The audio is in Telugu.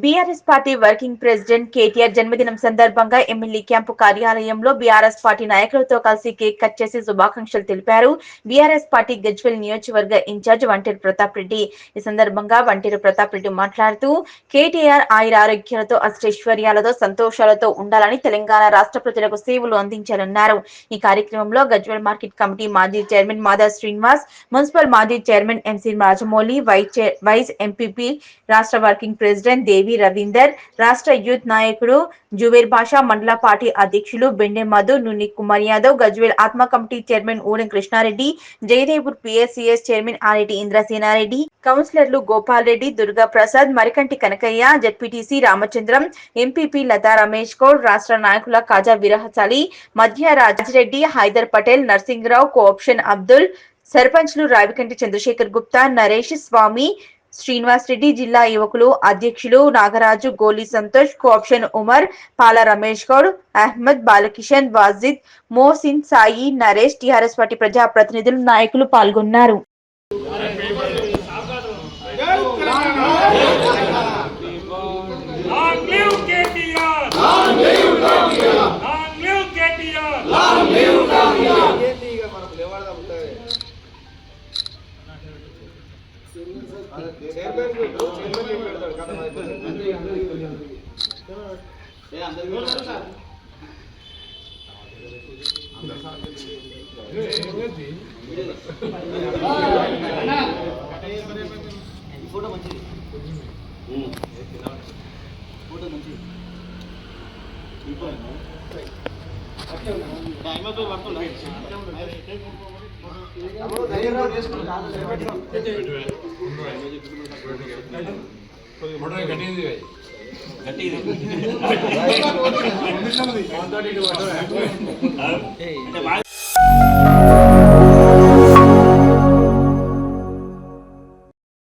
BRS party working president KTR జన్మదినం సందర్భంగా ఎమ్మెల్యే క్యాంపు కార్యాలయంలో బీఆర్ఎస్ పార్టీ నాయకులతో కలిసి కేక్ కట్ చేసి శుభాకాంక్షలు తెలిపారు. బీఆర్ఎస్ పార్టీ గజ్వేల్ నియోజకవర్గ ఇన్ఛార్జ్ వంటేరు ప్రతాప్ రెడ్డి. ఈ సందర్భంగా వంటేరు ప్రతాప్ రెడ్డి మాట్లాడుతూ కేటీఆర్ ఆయురారోగ్యాలతో అష్టైశ్వర్యాలతో సంతోషాలతో ఉండాలని, తెలంగాణ రాష్ట్ర ప్రజలకు సేవలు అందించాలన్నారు. ఈ కార్యక్రమంలో గజ్వేల్ మార్కెట్ కమిటీ మాజీ చైర్మన్ మాదా శ్రీనివాస్, మున్సిపల్ మాజీ chairman MC Rajamouli, vice MPP రాష్ట్ర వర్కింగ్ ప్రెసిడెంట్ దేవి రవీందర్, రాష్ట్ర యూత్ నాయకుడు జువేర్ బాషా, మండల పార్టీ అధ్యక్షులు బెండే మధు, నుని కుమార్ యాదవ్, గజ్వేల్ ఆత్మ committee chairman Oodem Krishnareddy, Jayadevpur PSCS chairman ఆరెడ్డి ఇంద్రసేనారెడ్డి, కౌన్సిలర్లు గోపాల్ రెడ్డి, దుర్గా ప్రసాద్, మరికంటి కనకయ్య, జెడ్పీటీసీ రామచంద్రం, ఎంపీపీ లతా రమేష్ గౌడ్, రాష్ట్ర నాయకుల కాజా విరహచాలి, మధ్య రాజిరెడ్డి, హైదర్ పటేల్, నర్సింగ్రావు, కోఆప్షన్ అబ్దుల్, సర్పంచ్లు రావికంటి చంద్రశేఖర్ గుప్తా, నరేష్ స్వామి, శ్రీనివాస్ రెడ్డి, జిల్లా యువకులు అధ్యక్షులు నాగరాజు, గోలి సంతోష్, కోఆప్షన్ ఉమర్, పాల రమేష్ గౌడ్, అహ్మద్, బాలకిషన్, వాజిద్, మోసిన్, సాయి, నరేష్, టీఆర్ఎస్ పార్టీ ప్రజా ప్రతినిధులు, నాయకులు పాల్గొన్నారు. ఫోటో మంచిది, ఫోటో మంచిది. గట్టి